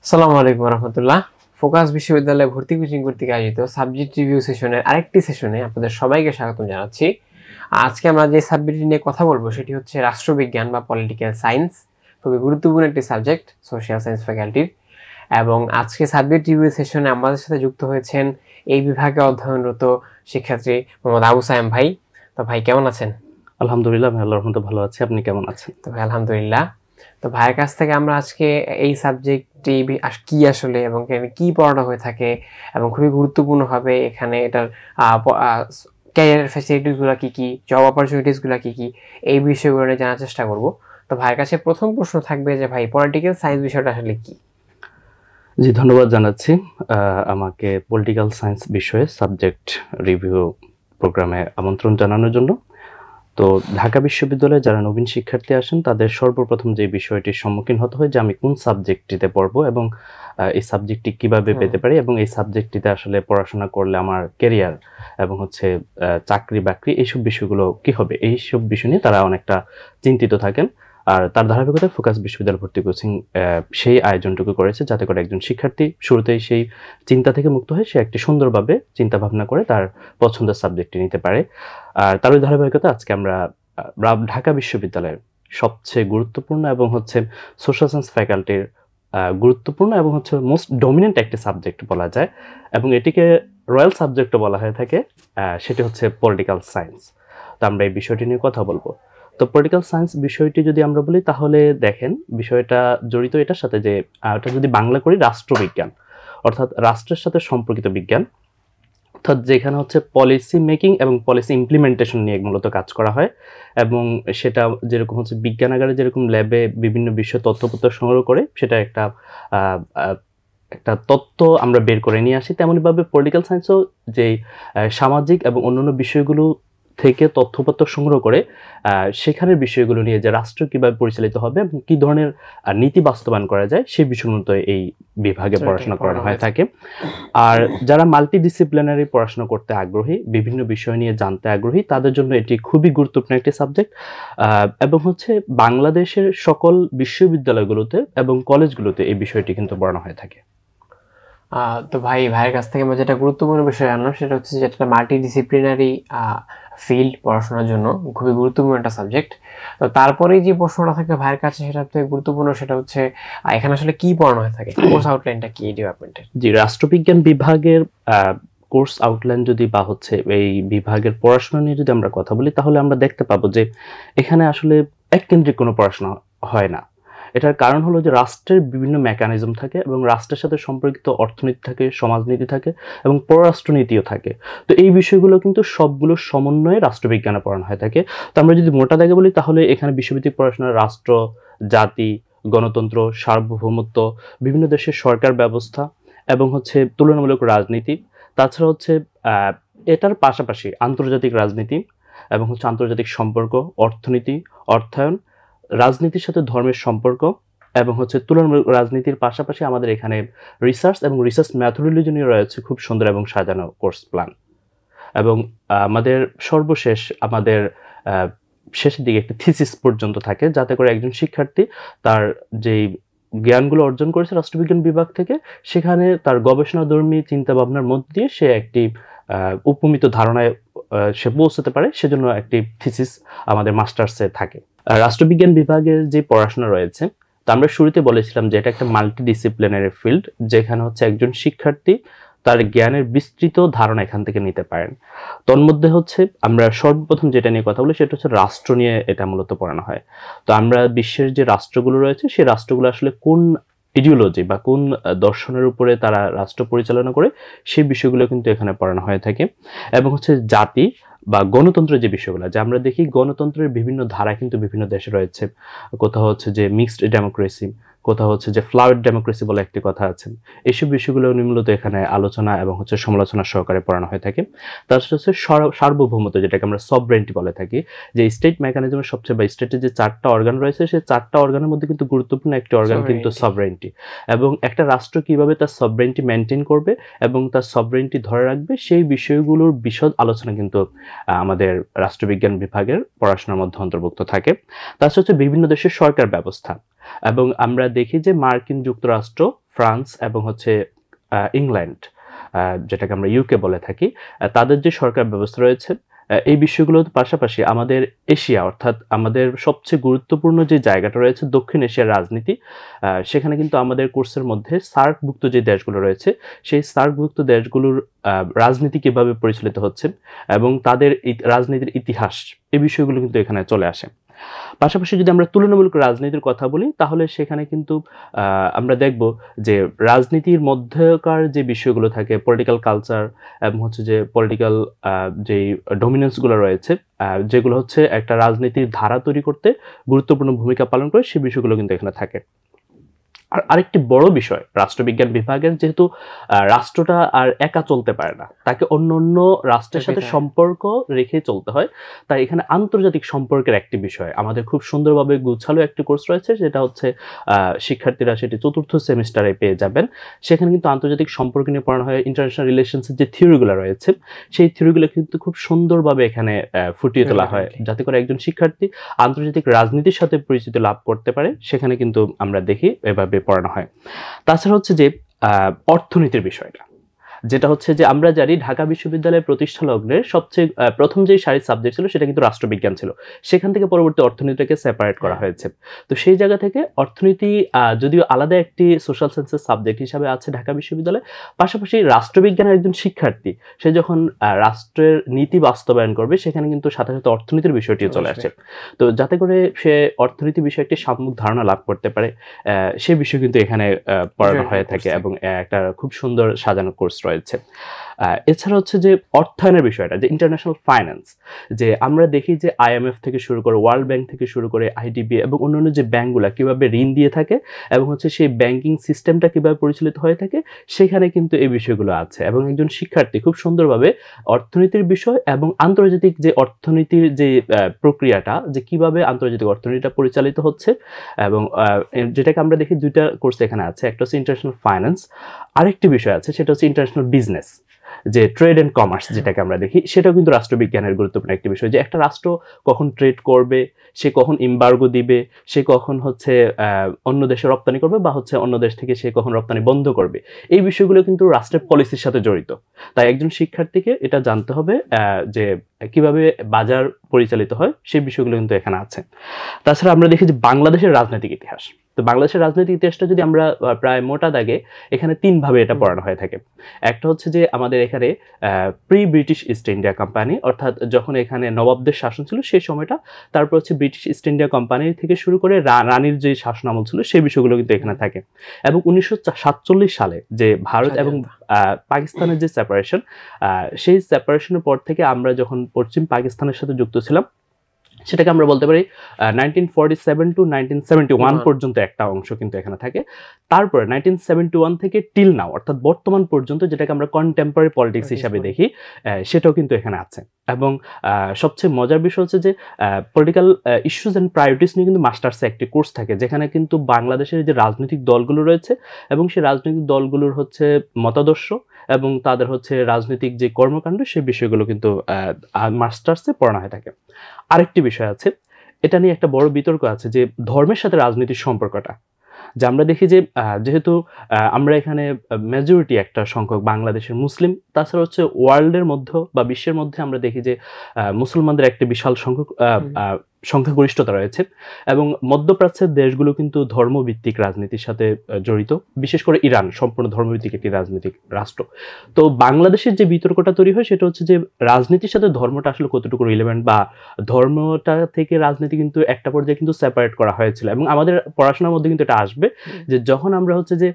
আসসালামু আলাইকুম রহমতুল্লাহ। ফোকাস বিশ্ববিদ্যালয়ে ভর্তি কোচিং কর্তৃক আয়োজিত সাবজেক্ট রিভিউ সেশনের আরেকটি সেশনে আপনাদের সবাইকে স্বাগতম জানাচ্ছি। আজকে আমরা যে সাবজেক্টটি নিয়ে কথা বলবো সেটি হচ্ছে রাষ্ট্রবিজ্ঞান বা পলিটিক্যাল সায়েন্স। খুবই গুরুত্বপূর্ণ একটি সাবজেক্ট সোশ্যাল সায়েন্স ফ্যাকাল্টির। এবং আজকে সাবজেক্ট রিভিউ সেশনে আমাদের সাথে যুক্ত হয়েছেন এই বিভাগে অধ্যয়নরত শিক্ষার্থী মোহাম্মদ আবু সায়েম ভাই। তো ভাই কেমন আছেন? আলহামদুলিল্লাহ, আল্লাহর রহমতে ভালো আছি। আপনি কেমন আছেন? তো ভাই আলহামদুলিল্লাহ। তো ভাইয়ের কাছ থেকে আমরা আজকে এই সাবজেক্টটি কি আসলে এবং এখানে কি পড়ানো হয়ে থাকে এবং খুবই গুরুত্বপূর্ণ হবে এখানে এটার ক্যারিয়ার ফ্যাসিলিটিসগুলো কী কী, জব অপরচুনিটিসগুলো কী কী, এই বিষয়গুলো নিয়ে জানার চেষ্টা করব। তো ভাইয়ের কাছে প্রথম প্রশ্ন থাকবে যে ভাই পলিটিক্যাল সায়েন্স বিষয়টা আসলে কি? জি, ধন্যবাদ জানাচ্ছি আমাকে পলিটিক্যাল সায়েন্স বিষয়ে সাবজেক্ট রিভিউ প্রোগ্রামে আমন্ত্রণ জানানোর জন্য। তো ঢাকা বিশ্ববিদ্যালয়ে যারা নবীন শিক্ষার্থী আসেন তাদের সর্বপ্রথম যে বিষয়টির সম্মুখীন হতে হয় যে আমি কোন সাবজেক্টটিতে পড়বো এবং এই সাবজেক্টটি কিভাবে পেতে পারি এবং এই সাবজেক্টটিতে আসলে পড়াশোনা করলে আমার ক্যারিয়ার এবং হচ্ছে চাকরি বাকরি এইসব বিষয়গুলো কি হবে, এইসব বিষয় নিয়ে তারা অনেকটা চিন্তিত থাকেন। আর তার ধারাবাহিকতায় ফোকাস বিশ্ববিদ্যালয় ভর্তি কোচিং সেই আয়োজনটুকু করেছে যাতে করে একজন শিক্ষার্থী শুরুতেই সেই চিন্তা থেকে মুক্ত হয়ে সে একটি সুন্দরভাবে চিন্তা ভাবনা করে তার পছন্দের সাবজেক্টটি নিতে পারে। আর তারই ধারাবাহিকতা আজকে আমরা ঢাকা বিশ্ববিদ্যালয়ের সবচেয়ে গুরুত্বপূর্ণ এবং হচ্ছে সোশ্যাল সায়েন্স ফ্যাকাল্টির গুরুত্বপূর্ণ এবং হচ্ছে মোস্ট ডমিনেন্ট একটি সাবজেক্ট বলা যায় এবং এটিকে রয়্যাল সাবজেক্টও বলা হয়ে থাকে, সেটি হচ্ছে পলিটিক্যাল সায়েন্স। তো আমরা এই বিষয়টি নিয়ে কথা বলবো। তো পলিটিক্যাল সায়েন্স বিষয়টি যদি আমরা বলি তাহলে দেখেন বিষয়টা জড়িত এটার সাথে যে এটা যদি বাংলা করি রাষ্ট্রবিজ্ঞান, অর্থাৎ রাষ্ট্রের সাথে সম্পর্কিত বিজ্ঞান, অর্থাৎ যেখানে হচ্ছে পলিসি মেকিং এবং পলিসি ইমপ্লিমেন্টেশন নিয়ে মূলত কাজ করা হয় এবং সেটা যেরকম হচ্ছে বিজ্ঞানাগারে যেরকম ল্যাবে বিভিন্ন বিষয় তথ্যপত্র সংগ্রহ করে সেটা একটা একটা তত্ত্ব আমরা বের করে নিয়ে আসি, তেমনইভাবে পলিটিক্যাল সায়েন্সও যেই সামাজিক এবং অন্যান্য বিষয়গুলো থেকে তথ্যপত্র সংগ্রহ করে সেখানের বিষয়গুলো নিয়ে যে রাষ্ট্র কীভাবে পরিচালিত হবে এবং কী ধরনের নীতি বাস্তবায়ন করা যায় সেই বিষয় মতো এই বিভাগে পড়াশোনা করানো হয়ে থাকে। আর যারা মাল্টিডিসিপ্লিনারি পড়াশোনা করতে আগ্রহী, বিভিন্ন বিষয় নিয়ে জানতে আগ্রহী, তাদের জন্য এটি খুবই গুরুত্বপূর্ণ একটি সাবজেক্ট এবং হচ্ছে বাংলাদেশের সকল বিশ্ববিদ্যালয়গুলোতে এবং কলেজগুলোতে এই বিষয়টি কিন্তু পড়ানো হয়ে থাকে। তো ভাইয়ের কাছ থেকে আমরা যেটা গুরুত্বপূর্ণ বিষয় জানলাম সেটা হচ্ছে যে একটা মাল্টিডিসিপ্লিনারি ফিল্ড পড়াশোনার জন্য খুবই গুরুত্বপূর্ণ একটা সাবজেক্ট। তো তারপরেই যে প্রশ্নটা থাকবে ভাইয়ের কাছে সেটা থেকে গুরুত্বপূর্ণ সেটা হচ্ছে এখানে আসলে কি পড়ানো হয়ে থাকে, কোর্স আউটলাইনটা কি ডিপার্টমেন্টের? জি, রাষ্ট্রবিজ্ঞান বিভাগের কোর্স আউটলাইন যদি বা হচ্ছে এই বিভাগের পড়াশোনা নিয়ে যদি আমরা কথা বলি তাহলে আমরা দেখতে পাবো যে এখানে আসলে এককেন্দ্রিক কোনো পড়াশোনা হয় না। এটার কারণ হলো যে রাষ্ট্রের বিভিন্ন মেকানিজম থাকে এবং রাষ্ট্রের সাথে সম্পর্কিত অর্থনীতি থাকে, সমাজনীতি থাকে এবং পররাষ্ট্রনীতিও থাকে। তো এই বিষয়গুলো কিন্তু সবগুলোর সমন্বয়ে রাষ্ট্রবিজ্ঞানে পড়ানো হয়ে থাকে। তো আমরা যদি মোটা দাগে বলি তাহলে এখানে বিশ্বভিত্তিক পড়াশোনা রাষ্ট্র, জাতি, গণতন্ত্র, সার্বভৌমত্ব, বিভিন্ন দেশের সরকার ব্যবস্থা এবং হচ্ছে তুলনামূলক রাজনীতি, তাছাড়া হচ্ছে এটার পাশাপাশি আন্তর্জাতিক রাজনীতি এবং হচ্ছে আন্তর্জাতিক সম্পর্ক, অর্থনীতি, অর্থায়ন, রাজনীতির সাথে ধর্মের সম্পর্ক এবং হচ্ছে তুলনামূলক রাজনীতির পাশাপাশি আমাদের এখানে রিসার্চ এবং রিসার্চ ম্যাথোডোলজি নিয়ে রয়েছে খুব সুন্দর এবং সাজানো কোর্স প্ল্যান। এবং আমাদের সর্বশেষ আমাদের শেষের দিকে একটি থিসিস পর্যন্ত থাকে যাতে করে একজন শিক্ষার্থী তার যেই জ্ঞানগুলো অর্জন করেছে রাষ্ট্রবিজ্ঞান বিভাগ থেকে সেখানে তার গবেষণাধর্মী চিন্তা ভাবনার মধ্য দিয়ে সে একটি উপমিত ধারণায় সে পৌঁছতে পারে, সেজন্য একটি থিসিস আমাদের মাস্টার্সে থাকে। রাষ্ট্রবিজ্ঞান বিভাগের যে পড়াশোনা রয়েছে তা আমরা শুরুতে বলেছিলাম যে এটা একটা মাল্টিডিসিপ্লিনারি ফিল্ড যেখানে হচ্ছে একজন শিক্ষার্থী তার জ্ঞানের বিস্তৃত ধারণা এখান থেকে নিতে পারেন। তন্মধ্যে হচ্ছে আমরা সর্বপ্রথম যেটা নিয়ে কথা বলি সেটা হচ্ছে রাষ্ট্র নিয়ে এটা মূলত পড়ানো হয়। তো আমরা বিশ্বের যে রাষ্ট্রগুলো রয়েছে সেই রাষ্ট্রগুলো আসলে কোন ইডিওলজি বা কোন দর্শনের উপরে তারা রাষ্ট্র পরিচালনা করে সেই বিষয়গুলো কিন্তু এখানে পড়ানো হয়ে থাকে। এবং হচ্ছে জাতি বা গণতন্ত্রের যে বিষয়গুলো যে আমরা দেখি গণতন্ত্রের বিভিন্ন ধারা কিন্তু বিভিন্ন দেশে রয়েছে, কোথাও হচ্ছে যে মিক্সড ডেমোক্রেসি, কোথাও হচ্ছে যে ফ্লাওয়ার্ড ডেমোক্রেসি বলে একটি কথা আছে। এইসব বিষয়গুলো মূলত এখানে আলোচনা এবং হচ্ছে সমালোচনা সহকারে পড়ানো হয়ে থাকে। তাছাড়া হচ্ছে সার্বভৌমত্ব যেটাকে আমরা সভরেন্টি বলে থাকি, যে স্টেট মেকানিজমের সবচেয়ে বা স্টেটের যে 4টা অর্গান রয়েছে সেই 4টা অর্গানের মধ্যে কিন্তু গুরুত্বপূর্ণ একটি অর্গান কিন্তু সভরেন্টি, এবং একটা রাষ্ট্র কিভাবে তার সভরেন্টি মেনটেন করবে এবং তার সভরেন্টি ধরে রাখবে সেই বিষয়গুলোর বিশদ আলোচনা কিন্তু আমাদের রাষ্ট্রবিজ্ঞান বিভাগের পড়াশোনার মধ্যে অন্তর্ভুক্ত থাকে। তাছাড়া হচ্ছে বিভিন্ন দেশের সরকার ব্যবস্থা, এবং আমরা দেখি যে মার্কিন যুক্তরাষ্ট্র ফ্রান্স এবং হচ্ছে ইংল্যান্ড, যেটাকে আমরা ইউকে বলে থাকি, তাদের যে সরকার ব্যবস্থা রয়েছে, এই বিষয়গুলোর পাশাপাশি আমাদের এশিয়া, অর্থাৎ আমাদের সবচেয়ে গুরুত্বপূর্ণ যে জায়গাটা রয়েছে দক্ষিণ এশিয়ার রাজনীতি, সেখানে কিন্তু আমাদের কোর্সের মধ্যে সার্কভুক্ত যে দেশগুলো রয়েছে সেই সার্কভুক্ত দেশগুলোর রাজনীতি কিভাবে পরিচালিত হচ্ছে এবং তাদের রাজনীতির ইতিহাস, এই বিষয়গুলো কিন্তু এখানে চলে আসে। পাশাপাশি যদি আমরা তুলনামূলক রাজনীতির কথা বলি তাহলে সেখানে কিন্তু আমরা দেখব যে রাজনীতির মধ্যকার যে বিষয়গুলো থাকে, পলিটিক্যাল কালচার এবং হচ্ছে যে পলিটিক্যাল যেই ডমিনেন্সগুলো রয়েছে, যেগুলো হচ্ছে একটা রাজনীতির ধারা তৈরি করতে গুরুত্বপূর্ণ ভূমিকা পালন করে, সেই বিষয়গুলো কিন্তু এখানে থাকে। আর আরেকটি বড় বিষয় রাষ্ট্রবিজ্ঞান বিভাগের, যেহেতু রাষ্ট্রটা আর একা চলতে পারে না, তাকে অন্য অন্য রাষ্ট্রের সাথে সম্পর্ক রেখে চলতে হয়, তাই এখানে আন্তর্জাতিক সম্পর্কের একটি বিষয় আমাদের খুব সুন্দরভাবে গুছালো একটি কোর্স রয়েছে, যেটা হচ্ছে শিক্ষার্থীরা সেটি 4th সেমিস্টারে পেয়ে যাবেন। সেখানে কিন্তু আন্তর্জাতিক সম্পর্ক নিয়ে পড়ানো হয়, ইন্টারন্যাশনাল রিলেশনসের যে থিওরিগুলো রয়েছে সেই থিওরিগুলো কিন্তু খুব সুন্দরভাবে এখানে ফুটিয়ে তোলা হয়, যাতে করে একজন শিক্ষার্থী আন্তর্জাতিক রাজনীতির সাথে পরিচিতি লাভ করতে পারে। সেখানে কিন্তু আমরা দেখি এভাবে পড়ানো হয়। তাছাড়া হচ্ছে যে অর্থনীতির বিষয়টা, যেটা হচ্ছে যে আমরা জানি ঢাকা বিশ্ববিদ্যালয়ের প্রতিষ্ঠা লগ্নের সবচেয়ে প্রথম যে সারির সাবজেক্ট ছিল সেটা কিন্তু রাষ্ট্রবিজ্ঞান ছিল, সেখান থেকে পরবর্তী অর্থনীতিকে সেপারেট করা হয়েছে। তো সেই জায়গা থেকে অর্থনীতি যদিও আলাদা একটি সোশ্যাল সায়েন্সের সাবজেক্ট হিসাবে আছে ঢাকা বিশ্ববিদ্যালয়ে, পাশাপাশি রাষ্ট্রবিজ্ঞানের একজন শিক্ষার্থী সে যখন রাষ্ট্রের নীতি বাস্তবায়ন করবে সেখানে কিন্তু সাথে সাথে অর্থনীতির বিষয়টিও চলে আসে। তো যাতে করে সে অর্থনীতি বিষয়ে একটি সামগ্রিক ধারণা লাভ করতে পারে, সে বিষয় কিন্তু এখানে পড়ানো হয়ে থাকে এবং একটা খুব সুন্দর সাজানো কোর্স রয়েছে। এছাড়া হচ্ছে যে অর্থায়নের বিষয়টা, যে ইন্টারন্যাশনাল ফাইন্যান্স, যে আমরা দেখি যে IMF থেকে শুরু করে, ওয়ার্ল্ড ব্যাংক থেকে শুরু করে, IDB এবং অন্যান্য যে ব্যাংকগুলো কিভাবে ঋণ দিয়ে থাকে এবং হচ্ছে সেই ব্যাংকিং সিস্টেমটা কিভাবে পরিচালিত হয়ে থাকে, সেখানে কিন্তু এই বিষয়গুলো আছে। এবং একজন শিক্ষার্থী খুব সুন্দরভাবে অর্থনীতির বিষয় এবং আন্তর্জাতিক যে অর্থনীতির যে প্রক্রিয়াটা, যে কিভাবে আন্তর্জাতিক অর্থনীতিটা পরিচালিত হচ্ছে, এবং যেটাকে আমরা দেখি দুইটা কোর্স এখানে আছে, একটা হচ্ছে ইন্টারন্যাশনাল ফাইন্যান্স, আরেকটি বিষয় আছে সেটা হচ্ছে ইন্টারন্যাশনাল বিজনেস, যে ট্রেড এন্ড কমার্স যেটাকে আমরা দেখি, সেটাও কিন্তু রাষ্ট্রবিজ্ঞানের গুরুত্বপূর্ণ একটি বিষয়, যে একটা রাষ্ট্র কখন ট্রেড করবে, সে কখন এমবার্গো দিবে, সে কখন হচ্ছে অন্য দেশে রপ্তানি করবে, বা হচ্ছে অন্য দেশ থেকে সে কখন রপ্তানি বন্ধ করবে, এই বিষয়গুলো কিন্তু রাষ্ট্রের পলিসির সাথে জড়িত। তাই একজন শিক্ষার্থীকে এটা জানতে হবে যে কিভাবে বাজার পরিচালিত হয়, সেই বিষয়গুলো কিন্তু এখানে আছে। তাছাড়া আমরা দেখি যে বাংলাদেশের রাজনৈতিক ইতিহাস, তো বাংলাদেশের রাজনৈতিক ইতিহাসটা যদি আমরা প্রায় মোটা দাগে এখানে 3 ভাবে এটা পড়ানো হয়ে থাকে। একটা হচ্ছে যে আমাদের এখানে pre British east India company, অর্থাৎ যখন এখানে নবাবদের শাসন ছিল সেই সময়টা, তারপর হচ্ছে ব্রিটিশ ইস্ট ইন্ডিয়া কোম্পানি থেকে শুরু করে রানীর যে শাসন আমল ছিল সেই বিষয়গুলো কিন্তু এখানে থাকে। এবং 1947 সালে যে ভারত এবং পাকিস্তানের যে সেপারেশন, সেই সেপারেশনের পর থেকে আমরা যখন পশ্চিম পাকিস্তানের সাথে যুক্ত ছিলাম, সেটাকে আমরা বলতে পারি 1947 টু 1971 পর্যন্ত একটা অংশ কিন্তু এখানে থাকে। তারপরে 1971 থেকে টিল নাও, অর্থাৎ বর্তমান পর্যন্ত, যেটাকে আমরা কন্টেম্পোরারি পলিটিক্স হিসাবে দেখি, সেটাও কিন্তু এখানে আছে। এবং সবচেয়ে মজার বিষয় হচ্ছে যে পলিটিক্যাল ইস্যুস অ্যান্ড প্রায়োরিটিস নিয়ে কিন্তু মাস্টার্সে একটি কোর্স থাকে, যেখানে কিন্তু বাংলাদেশের যে রাজনৈতিক দলগুলো রয়েছে এবং সেই রাজনৈতিক দলগুলোর হচ্ছে মতাদর্শ এবং তাদের হচ্ছে রাজনৈতিক যে কর্মকাণ্ড, সেই বিষয়গুলো কিন্তু মাস্টার্সে পড়ানো হয়ে থাকে। আরেকটি বিষয় আছে, এটা নিয়ে একটা বড় বিতর্ক আছে, যে ধর্মের সাথে রাজনীতির সম্পর্কটা, যে আমরা দেখি যে যেহেতু আমরা এখানে মেজরিটি একটা সংখ্যক বাংলাদেশের মুসলিম, তাছাড়া হচ্ছে ওয়ার্ল্ডের মধ্যে বা বিশ্বের মধ্যে আমরা দেখি যে মুসলমানদের একটা বিশাল সংখ্যক সংখ্যাগরিষ্ঠতা রয়েছে, এবং মধ্যপ্রাচ্যের দেশগুলো কিন্তু ধর্মভিত্তিক রাজনীতির সাথে জড়িত, বিশেষ করে ইরান সম্পূর্ণ ধর্মভিত্তিক একটি রাজনৈতিক রাষ্ট্র। তো বাংলাদেশের যে বিতর্কটা তৈরি হয় সেটা হচ্ছে যে রাজনীতির সাথে ধর্মটা আসলে কতটুকু রিলেভেন্ট, বা ধর্মটা থেকে রাজনীতি কিন্তু একটা পর্যায়ে কিন্তু সেপারেট করা হয়েছিল। এবং আমাদের পড়াশোনার মধ্যে কিন্তু এটা আসবে, যে যখন আমরা হচ্ছে যে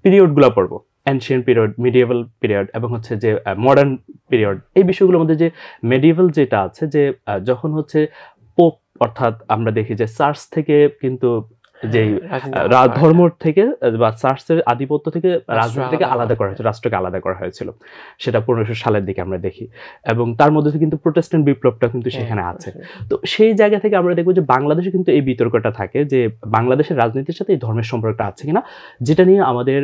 পিরিয়ডগুলো পড়বো, অ্যানশিয়েন্ট পিরিয়ড, মিডিয়েভাল পিরিয়ড এবং হচ্ছে যে মডার্ন পিরিয়ড, এই বিষয়গুলোর মধ্যে যে মেডিয়েভাল যেটা আছে, যে যখন হচ্ছে পোপ, অর্থাৎ আমরা দেখি যে চার্চ থেকে কিন্তু যে ধর্ম থেকে বা চার্চের আধিপত্য থেকে রাজনীতি থেকে আলাদা করা হয়েছিল, রাষ্ট্রকে আলাদা করা হয়েছিল, সেটা 1500 সালের দিকে আমরা দেখি। এবং তার মধ্যে কিন্তু প্রোটেস্ট্যান্ট বিপ্লবটা কিন্তু সেখানে আছে। তো সেই জায়গা থেকে আমরা দেখবো যে বাংলাদেশে কিন্তু এই বিতর্কটা থাকে, যে বাংলাদেশের রাজনীতির সাথে এই ধর্মের সম্পর্কটা আছে কিনা, যেটা নিয়ে আমাদের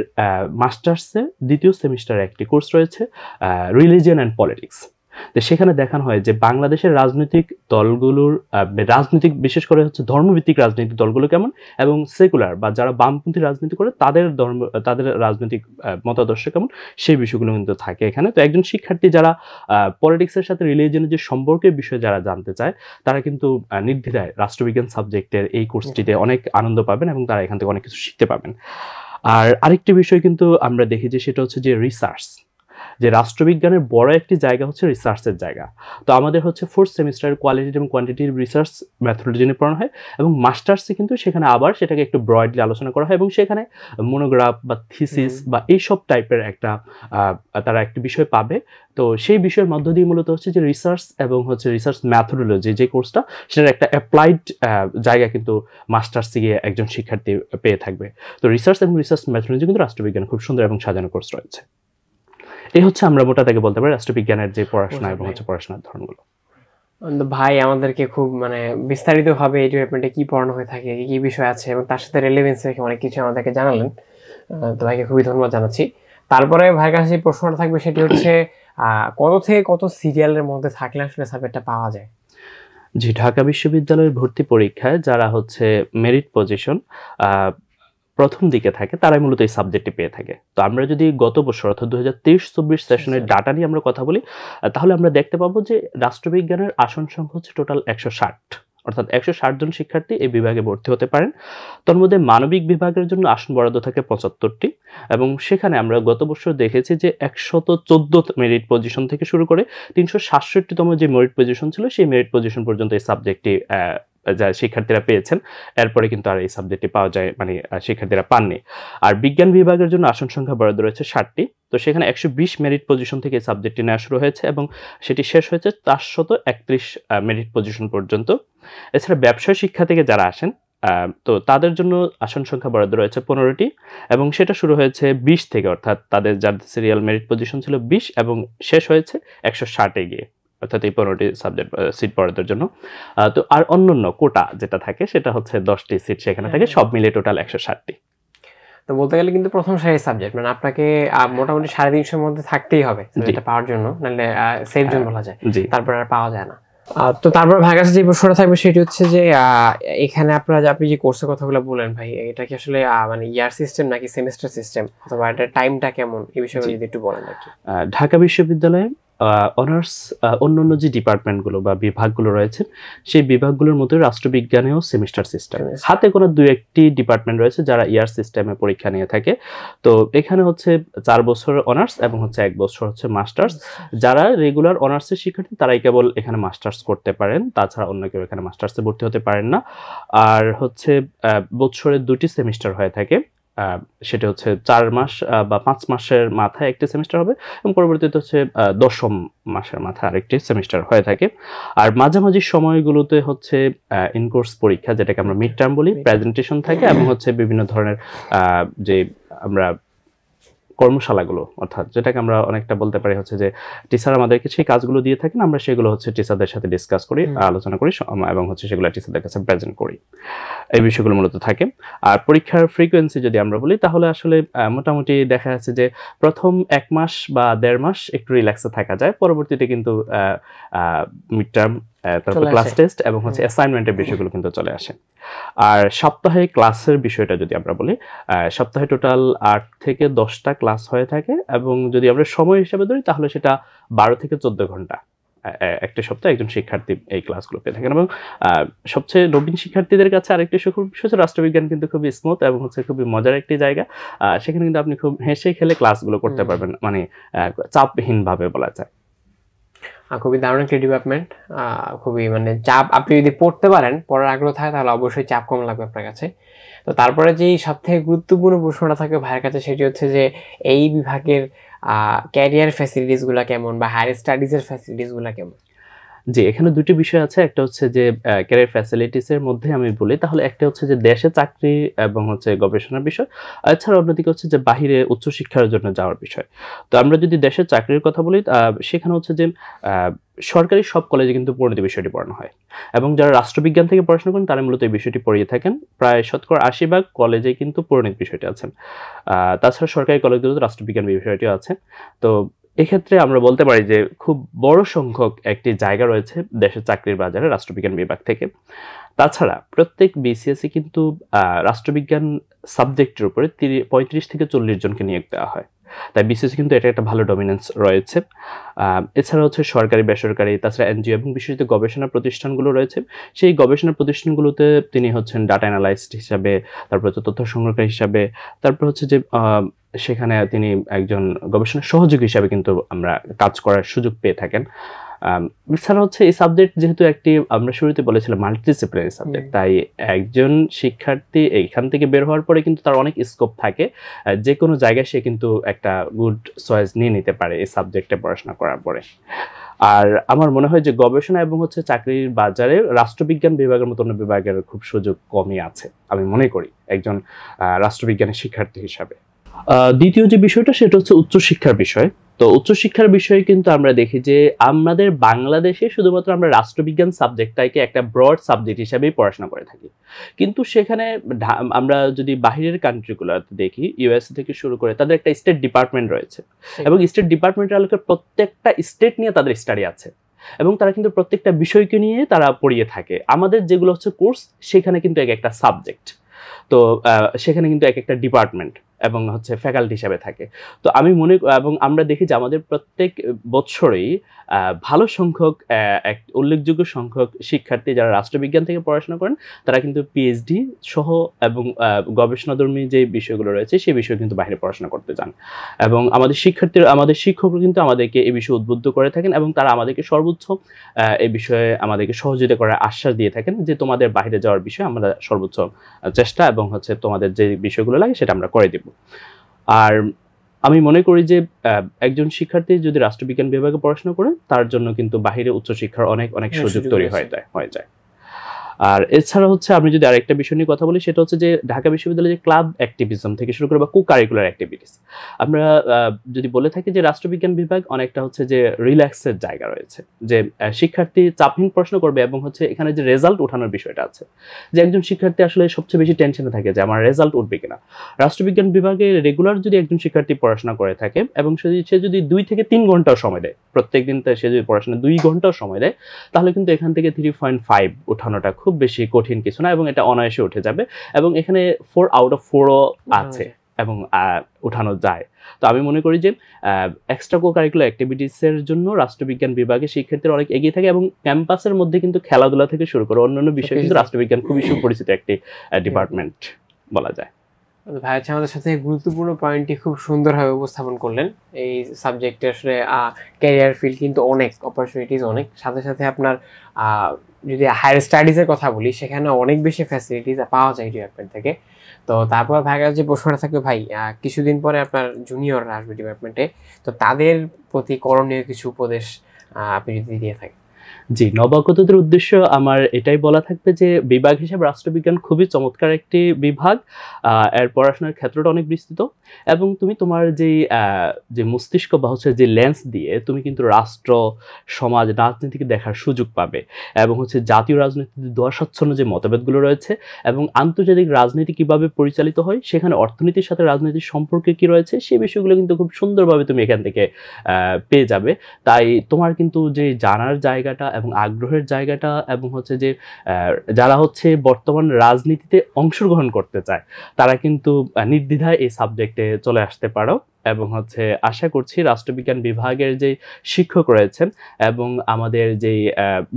মাস্টার্সে 2য় সেমিস্টারে একটি কোর্স রয়েছে, রিলিজিয়ন অ্যান্ড পলিটিক্স। তো সেখানে দেখানো হয় যে বাংলাদেশের রাজনৈতিক দলগুলোর রাজনৈতিক বিশেষ করে হচ্ছে ধর্মভিত্তিক রাজনৈতিক দলগুলো কেমন এবং সেকুলার বা যারা বামপন্থী রাজনীতি করে তাদের রাজনৈতিক মতাদর্শ কেমন, সেই বিষয়গুলো কিন্তু থাকে এখানে। তো একজন শিক্ষার্থী যারা পলিটিক্সের সাথে রিলিজিয়নের যে সম্পর্কের বিষয়ে যারা জানতে চায় তারা কিন্তু নির্দ্বিধায় রাষ্ট্রবিজ্ঞান সাবজেক্টের এই কোর্সটিতে অনেক আনন্দ পাবেন এবং তারা এখান থেকে অনেক কিছু শিখতে পাবেন। আর আরেকটি বিষয় কিন্তু আমরা দেখি যে সেটা হচ্ছে যে রিসার্চ, যে রাষ্ট্রবিজ্ঞানের বড় একটি জায়গা হচ্ছে রিসার্চের জায়গা। তো আমাদের হচ্ছে 4th সেমিস্টারের কোয়ালিটি এবং কোয়ান্টিটিভ রিসার্চ মেথোডোলজি নিয়ে পড়ানো হয় এবং মাস্টার্সে কিন্তু সেখানে আবার সেটাকে একটু ব্রডলি আলোচনা করা হয় এবং সেখানে মনোগ্রাফ বা থিসিস বা এইসব টাইপের একটা তারা একটি বিষয় পাবে। তো সেই বিষয়ের মধ্য দিয়ে মূলত হচ্ছে যে রিসার্চ এবং হচ্ছে রিসার্চ ম্যাথোডোলজি যে কোর্সটা, সেটার একটা অ্যাপ্লাইড জায়গা কিন্তু মাস্টার্সে গিয়ে একজন শিক্ষার্থী পেয়ে থাকবে। তো রিসার্চ এবং রিসার্চ ম্যাথোডোলজি কিন্তু রাষ্ট্রবিজ্ঞান খুব সুন্দর এবং সাজানো কোর্স রয়েছে। এই হচ্ছে আমরা মোটা থেকে বলতে পারি রাষ্ট্রবিজ্ঞানের যে পড়াশোনা এবং হচ্ছে পড়াশোনার ধরনগুলো। ভাই আমাদেরকে খুব মানে বিস্তারিতভাবে এই ডিপার্টমেন্টে কি পড়ানো হয়ে থাকে, কি বিষয় আছে এবং তার সাথে রেলেভেন্স রেখে অনেক কিছু আমাদেরকে জানালেন। তো ভাইকে খুবই ধন্যবাদ জানাচ্ছি। তারপরে ভাইয়ের কাছে যে প্রশ্নটা থাকবে সেটি হচ্ছে কত থেকে কত সিরিয়ালের মধ্যে থাকলে আসলে সাবজেক্টটা পাওয়া যায়? জি, ঢাকা বিশ্ববিদ্যালয়ের ভর্তি পরীক্ষায় যারা হচ্ছে মেরিট পজিশন প্রথম দিকে থাকে তারাই মূলত এই সাবজেক্টটি পেয়ে থাকে। তো আমরা যদি গত বছর অর্থাৎ 2023-24 সেশনের ডাটা নিয়ে আমরা কথা বলি, তাহলে আমরা দেখতে পাবো যে রাষ্ট্রবিজ্ঞানের আসন সংখ্যা হচ্ছে টোটাল 160, অর্থাৎ 160 জন শিক্ষার্থী এই বিভাগে ভর্তি হতে পারেন। তার মধ্যে মানবিক বিভাগের জন্য আসন বরাদ্দ থাকে 75টি এবং সেখানে আমরা গত বছর দেখেছি যে 114 মেরিট পজিশন থেকে শুরু করে 367তম যে মেরিট পজিশন ছিল সেই মেরিট পজিশন পর্যন্ত এই সাবজেক্টটি যা শিক্ষার্থীরা পেয়েছেন। এরপরে কিন্তু আর এই সাবজেক্টটি পাওয়া যায় মানে শিক্ষার্থীরা পাননি। আর বিজ্ঞান বিভাগের জন্য আসন সংখ্যা বরাদ্দ রয়েছে 60টি। তো সেখানে 120 মেরিট পজিশন থেকে এই সাবজেক্টটি নেওয়া শুরু হয়েছে এবং সেটি শেষ হয়েছে 431 মেরিট পজিশন পর্যন্ত। এছাড়া ব্যবসায় শিক্ষা থেকে যারা আসেন তো তাদের জন্য আসন সংখ্যা বরাদ্দ রয়েছে 15টি এবং সেটা শুরু হয়েছে 20 থেকে, অর্থাৎ তাদের যার সিরিয়াল মেরিট পজিশন ছিল 20 এবং শেষ হয়েছে 160-এ গিয়ে, অর্থাৎ এই 15টি সাবজেক্ট সিট বরাদ্দের জন্য। তো আর অন্যান্য কোটা যেটা থাকে সেটা হচ্ছে 10টি সিট সেখানে থাকে, সব মিলিয়ে টোটাল 160টি। তো বলতে গেলে কিন্তু প্রথম সারির সাবজেক্ট, মানে আপনাকে মোটামুটি 350-এর মধ্যে থাকতেই হবে এটা পাওয়ার জন্য, নাহলে সেফ জোন বলা যায়, তারপর আর পাওয়া যায় না। তো তারপর ভাইয়ের কাছে যে প্রশ্নটা থাকবে সেটি হচ্ছে যে এখানে আপনি যে কোর্সের কথাগুলো বললেন ভাই, এটা কি আসলে মানে ইয়ার সিস্টেম নাকি সেমিস্টার সিস্টেম, অথবা এটা টাইমটা কেমন, এই বিষয়ে যদি একটু বলেন আর কি। ঢাকা বিশ্ববিদ্যালয়ে অনার্স অন্যান্য যে ডিপার্টমেন্টগুলো বা বিভাগগুলো রয়েছে সেই বিভাগগুলোর মধ্যে রাষ্ট্রবিজ্ঞানেও সেমিস্টার সিস্টেম, হাতে কোনো 2-1টি ডিপার্টমেন্ট রয়েছে যারা ইয়ার সিস্টেমে পরীক্ষা নিয়ে থাকে। তো এখানে হচ্ছে 4 বছর অনার্স এবং হচ্ছে 1 বছর হচ্ছে মাস্টার্স। যারা রেগুলার অনার্সের শিক্ষার্থী তারাই কেবল এখানে মাস্টার্স করতে পারেন, তাছাড়া অন্য কেউ এখানে মাস্টার্সে ভর্তি হতে পারেন না। আর হচ্ছে বছরে 2টি সেমিস্টার হয়ে থাকে, সেটা হচ্ছে 4 মাস বা 5 মাসের মাথায় একটি সেমিস্টার হবে এবং পরবর্তীতে হচ্ছে 10ম মাসের মাথায় আরেকটি সেমিস্টার হয়ে থাকে। আর মাঝামাঝি সময়গুলোতে হচ্ছে ইনকোর্স পরীক্ষা, যেটাকে আমরা মিড টার্ম বলি, প্রেজেন্টেশন থাকে এবং হচ্ছে বিভিন্ন ধরনের যে আমরা কর্মশালাগুলো, অর্থাৎ যেটাকে আমরা অনেকটা বলতে পারি হচ্ছে যে টিচার আমাদেরকে সেই কাজগুলো দিয়ে থাকেন, আমরা সেগুলো হচ্ছে টিচারদের সাথে ডিসকাস করি, আলোচনা করি এবং হচ্ছে সেগুলো টিচারদের কাছে প্রেজেন্ট করি। এই বিষয়গুলো মূলত থাকে। আর পরীক্ষার ফ্রিকোয়েন্সি যদি আমরা বলি তাহলে আসলে মোটামুটি দেখা যাচ্ছে যে প্রথম 1 মাস বা 1.5 মাস একটু রিল্যাক্সে থাকা যায়, পরবর্তীতে কিন্তু মিড টার্ম, তারপর ক্লাস টেস্ট এবং হচ্ছে অ্যাসাইনমেন্টের বিষয়গুলো কিন্তু চলে আসে। আর সপ্তাহে ক্লাসের বিষয়টা যদি আমরা বলি, সপ্তাহে টোটাল 8 থেকে 10টা ক্লাস হয়ে থাকে এবং যদি আমরা সময় হিসাবে ধরি তাহলে সেটা 12 থেকে 14 ঘন্টা একটা সপ্তাহে একজন শিক্ষার্থী এই ক্লাসগুলো পেয়ে থাকেন। এবং সবচেয়ে নবীন শিক্ষার্থীদের কাছে আরেকটি সুখবর হচ্ছে রাষ্ট্রবিজ্ঞান কিন্তু খুবই স্মুথ এবং হচ্ছে খুবই মজার একটি জায়গা। সেখানে কিন্তু আপনি খুব হেসে খেলে ক্লাসগুলো করতে পারবেন, মানে চাপহীনভাবে বলা যায়। খুবই দারুণ একটি ডিপার্টমেন্ট, খুবই মানে চাপ, আপনি যদি পড়তে পারেন, পড়ার আগ্রহ থাকে তাহলে অবশ্যই চাপ কম লাগবে আপনার কাছে। তো তারপরে যেই সবথেকে গুরুত্বপূর্ণ প্রশ্নটা থাকে ভাইয়ের কাছে সেটি হচ্ছে যে এই বিভাগের ক্যারিয়ার ফ্যাসিলিটিসগুলো কেমন বা হায়ার স্টাডিজের ফ্যাসিলিটিসগুলো কেমন? জি, এখানে দুটি বিষয় আছে। একটা হচ্ছে যে ক্যারিয়ার ফ্যাসিলিটিসের মধ্যে আমি বলি তাহলে একটা হচ্ছে যে দেশে চাকরি এবং হচ্ছে গবেষণার বিষয়, এছাড়া অন্যদিকে হচ্ছে যে বাহিরে উচ্চশিক্ষার জন্য যাওয়ার বিষয়। তো আমরা যদি দেশের চাকরির কথা বলি সেখানে হচ্ছে যে সরকারি সব কলেজে কিন্তু পরিণতি বিষয়টি পড়ানো হয় এবং যারা রাষ্ট্রবিজ্ঞান থেকে পড়াশোনা করেন তারা মূলত এই বিষয়টি পড়িয়ে থাকেন। প্রায় 80% কলেজে কিন্তু পরিণতি বিষয়টি আছে। তাছাড়া সরকারি কলেজগুলোতে রাষ্ট্রবিজ্ঞান বিষয়টিও আছে। তো এক্ষেত্রে আমরা বলতে পারি যে খুব বড় সংখ্যক একটি জায়গা রয়েছে দেশের চাকরির বাজারে রাষ্ট্রবিজ্ঞান বিভাগ থেকে। তাছাড়া প্রত্যেক বিসিএসই কিন্তু রাষ্ট্রবিজ্ঞান সাবজেক্টের উপরে 35 থেকে 40 জনকে নিয়োগ দেওয়া হয়। তাই বিসিএসই কিন্তু এটা একটা ভালো ডমিনেন্স রয়েছে। এছাড়া হচ্ছে সরকারি, বেসরকারি, তাছাড়া এনজিও এবং বিশেষত গবেষণা প্রতিষ্ঠানগুলো রয়েছে। সেই গবেষণা প্রতিষ্ঠানগুলোতে তিনি হচ্ছেন ডাটা অ্যানালাইস্ট হিসাবে, তারপর হচ্ছে তথ্য সংগ্রহকারী হিসাবে, তারপর হচ্ছে যে সেখানে তিনি একজন গবেষণা সহযোগী হিসাবে কিন্তু আমরা কাজ করার সুযোগ পেয়ে থাকেন। এছাড়া হচ্ছে এই সাবজেক্ট যেহেতু একটি, আমরা শুরুতে বলেছিলাম মাল্টিডিসিপ্লিনারি সাবজেক্ট, তাই একজন শিক্ষার্থী এইখান থেকে বের হওয়ার পরে কিন্তু তার অনেক স্কোপ থাকে, যে কোনো জায়গায় সে কিন্তু একটা গুড চয়েস নিয়ে নিতে পারে এই সাবজেক্টে পড়াশোনা করার পরে। আর আমার মনে হয় যে গবেষণা এবং হচ্ছে চাকরির বাজারে রাষ্ট্রবিজ্ঞান বিভাগের মতো অন্য বিভাগের খুব সুযোগ কমই আছে আমি মনে করি একজন রাষ্ট্রবিজ্ঞানের শিক্ষার্থী হিসাবে। দ্বিতীয় যে বিষয়টা সেটা হচ্ছে উচ্চশিক্ষার বিষয়। তো উচ্চশিক্ষার বিষয়ে কিন্তু আমরা দেখি যে আমাদের বাংলাদেশে শুধুমাত্র আমরা রাষ্ট্রবিজ্ঞান সাবজেক্টটাকে একটা ব্রড সাবজেক্ট হিসেবেই পড়াশোনা করে থাকি, কিন্তু সেখানে আমরা যদি বাহিরের কান্ট্রিগুলোতে দেখি, ইউএসএ থেকে শুরু করে তাদের একটা স্টেট ডিপার্টমেন্ট রয়েছে, এবং স্টেট ডিপার্টমেন্টের আলোকে প্রত্যেকটা স্টেট নিয়ে তাদের স্টাডি আছে, এবং তারা কিন্তু প্রত্যেকটা বিষয়কে নিয়ে তারা পড়িয়ে থাকে। আমাদের যেগুলো হচ্ছে কোর্স, সেখানে কিন্তু এক একটা সাবজেক্ট, তো সেখানে কিন্তু এক একটা ডিপার্টমেন্ট এবং হচ্ছে ফ্যাকাল্টি হিসাবে থাকে। তো আমি এবং আমরা দেখি যে আমাদের প্রত্যেক বছরেই ভালো সংখ্যক, এক উল্লেখযোগ্য সংখ্যক শিক্ষার্থী যারা রাষ্ট্রবিজ্ঞান থেকে পড়াশোনা করেন, তারা কিন্তু পিএইচডি সহ এবং গবেষণাধর্মী যে বিষয়গুলো রয়েছে সেই বিষয়ে কিন্তু বাইরে পড়াশোনা করতে যান, এবং আমাদের শিক্ষকরা কিন্তু আমাদেরকে এই বিষয়ে উদ্বুদ্ধ করে থাকেন, এবং তারা আমাদেরকে সর্বোচ্চ এই বিষয়ে আমাদেরকে সহযোগিতা করার আশ্বাস দিয়ে থাকেন যে তোমাদের বাইরে যাওয়ার বিষয়ে আমরা সর্বোচ্চ চেষ্টা এবং হচ্ছে তোমাদের যে বিষয়গুলো লাগে সেটা আমরা করে দেব। আর আমি মনে করি যে একজন শিক্ষার্থী যদি রাষ্ট্রবিজ্ঞান বিভাগে পড়াশোনা করে, তার জন্য কিন্তু বাহিরে উচ্চশিক্ষার অনেক অনেক সুযোগ তৈরি হয়ে যায়। আর এছাড়া হচ্ছে আমি যদি আরেকটা বিষয় নিয়ে কথা বলি, সেটা হচ্ছে যে ঢাকা বিশ্ববিদ্যালয়ের যে ক্লাব অ্যাক্টিভিজম থেকে শুরু করে বা কো কারিকুলার অ্যাক্টিভিটিস, আমরা যদি বলে থাকি যে রাষ্ট্রবিজ্ঞান বিভাগ অনেকটা হচ্ছে যে রিল্যাক্সের জায়গা রয়েছে, যে শিক্ষার্থী চাপহীন প্রশ্ন করবে, এবং হচ্ছে এখানে যে রেজাল্ট ওঠানোর বিষয়টা আছে, যে একজন শিক্ষার্থী আসলে সবচেয়ে বেশি টেনশনে থাকে যে আমার রেজাল্ট উঠবে কিনা। রাষ্ট্রবিজ্ঞান বিভাগে রেগুলার যদি একজন শিক্ষার্থী পড়াশোনা করে থাকে, এবং সে যদি 2 থেকে 3 ঘন্টাও সময় দেয়, প্রত্যেকদিন সে যদি পড়াশোনা 2 ঘন্টাও সময় দেয়, তাহলে কিন্তু এখান থেকে 3.5 ওঠানোটা খুব বেশি কঠিন কিছু না, এবং এটা অনায়াসে উঠে যাবে, এবং এখানে 4 আউট অফ 4ও আছে এবং উঠানো যায়। তো আমি মনে করি যে এক্সট্রা কো কারিকুলার অ্যাক্টিভিটিসের জন্য রাষ্ট্রবিজ্ঞান বিভাগে শিক্ষার্থীরা অনেক এগিয়ে থাকে, এবং ক্যাম্পাসের মধ্যে কিন্তু খেলাধুলা থেকে শুরু করে অন্যান্য বিষয়ে কিন্তু রাষ্ট্রবিজ্ঞান খুবই সুপরিচিত একটি ডিপার্টমেন্ট বলা যায়। ভাই হচ্ছে আমাদের সাথে গুরুত্বপূর্ণ পয়েন্টটি খুব সুন্দরভাবে উপস্থাপন করলেন। এই সাবজেক্টে আসলে ক্যারিয়ার ফিল্ড কিন্তু অনেক, অপরচুনিটিস অনেক, সাথে সাথে আপনার যদি হায়ার স্টাডিজের কথা বলি, সেখানে অনেক বেশি ফ্যাসিলিটিস পাওয়া যায় ডিপার্টমেন্ট থেকে। তো তারপর ভাইয়ের যে প্রশ্নটা থাকবে, ভাই কিছুদিন পরে আপনার জুনিয়র আসবে ডিপার্টমেন্টে, তো তাদের প্রতি করণীয় কিছু উপদেশ আপনি যদি দিয়ে থাকেন। জি, নবাগতদের উদ্দেশ্য আমার এটাই বলা থাকবে যে বিভাগ হিসেবে রাষ্ট্রবিজ্ঞান খুবই চমৎকার একটি বিভাগ, এর পড়াশোনার ক্ষেত্রটা অনেক বিস্তৃত, এবং তুমি তোমার যে মস্তিষ্ক বা হচ্ছে যে লেন্স দিয়ে তুমি কিন্তু রাষ্ট্র, সমাজ, রাজনীতিকে দেখার সুযোগ পাবে, এবং হচ্ছে জাতীয় রাজনীতিতে দশাচ্ছন্ন যে মতভেদগুলো রয়েছে, এবং আন্তর্জাতিক রাজনীতি কিভাবে পরিচালিত হয়, সেখানে অর্থনীতির সাথে রাজনীতির সম্পর্কে কি রয়েছে, সেই বিষয়গুলো কিন্তু খুব সুন্দরভাবে তুমি এখান থেকে পেয়ে যাবে। তাই তোমার কিন্তু যে জানার জায়গাটা এবং আগ্রহের জায়গাটা, এবং হচ্ছে যে যারা হচ্ছে বর্তমান রাজনীতিতে অংশগ্রহণ করতে চায়, তারা কিন্তু নির্দ্বিধায় এই সাবজেক্টে চলে আসতে পারো, এবং হচ্ছে আশা করছি রাষ্ট্রবিজ্ঞান বিভাগের যে শিক্ষক রয়েছেন, এবং আমাদের যেই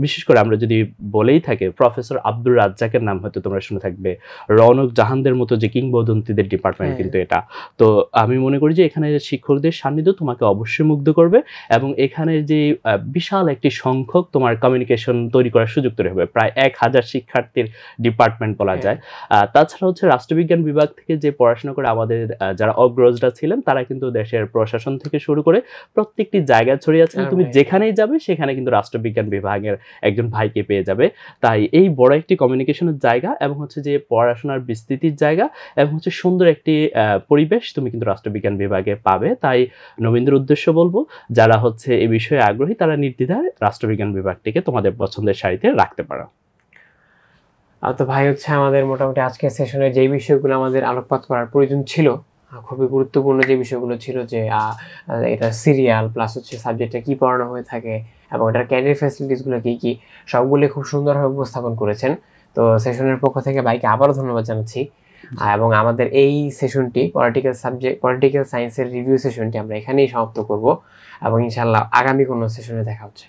বিশেষ করে আমরা যদি বলেই থাকি প্রফেসর আব্দুর রাজ্জাকের নাম হয়তো তোমরা শুনে থাকবে, রৌনক জাহানদের মতো যে কিংবদন্তিদের ডিপার্টমেন্ট কিন্তু এটা। তো আমি মনে করি যে এখানে শিক্ষকদের সান্নিধ্য তোমাকে অবশ্যই মুগ্ধ করবে, এবং এখানে যে বিশাল একটি সংখ্যক তোমার কমিউনিকেশন তৈরি করার সুযোগ তৈরি হবে, প্রায় 1000 শিক্ষার্থীর ডিপার্টমেন্ট বলা যায়। তাছাড়া হচ্ছে রাষ্ট্রবিজ্ঞান বিভাগ থেকে যে পড়াশোনা করে আমাদের যারা অগ্রজরা ছিলেন, তারা কিন্তু দেশের প্রশাসন থেকে শুরু করে প্রত্যেকটি জায়গায় ছড়িয়ে আছেন, তুমি যেখানেই যাবে সেখানে কিন্তু রাষ্ট্রবিজ্ঞান বিভাগের একজন ভাইকে পেয়ে যাবে। তাই এই বড় একটি কমিউনিকেশনের জায়গা, এবং হচ্ছে যে পড়াশোনার বিস্তৃতির জায়গা, এবং হচ্ছে সুন্দর একটি পরিবেশ তুমি কিন্তু রাষ্ট্রবিজ্ঞান বিভাগে পাবে। তাই নবীনদের উদ্দেশ্য বলবো, যারা হচ্ছে এই বিষয়ে আগ্রহী, তারা নির্দ্বিধায় রাষ্ট্রবিজ্ঞান বিভাগটিকে তোমাদের পছন্দের সারিতে রাখতে পারো। তো ভাই হচ্ছে আমাদের মোটামুটি আজকের সেশনে যেই বিষয়গুলো আমাদের আলোকপাত করার প্রয়োজন ছিল খুবই গুরুত্বপূর্ণ যে বিষয়গুলো ছিল যে এটা সিরিয়াল প্লাস হচ্ছে সাবজেক্টে কি পড়ানো হয়ে থাকে এবং এটার ক্যারিয়ার ফ্যাসিলিটিসগুলো কি কি সবগুলো খুব সুন্দরভাবে উপস্থাপন করেছেন। তো সেশনের পক্ষ থেকে ভাইকে আবারও ধন্যবাদ জানাচ্ছি। এবং আমাদের এই সেশনটি পলিটিক্যাল সায়েন্সের রিভিউ সেশনটি আমরা এখানেই সমাপ্ত করব এবং ইনশাআল্লাহ আগামী কোনো সেশনে দেখা হচ্ছে।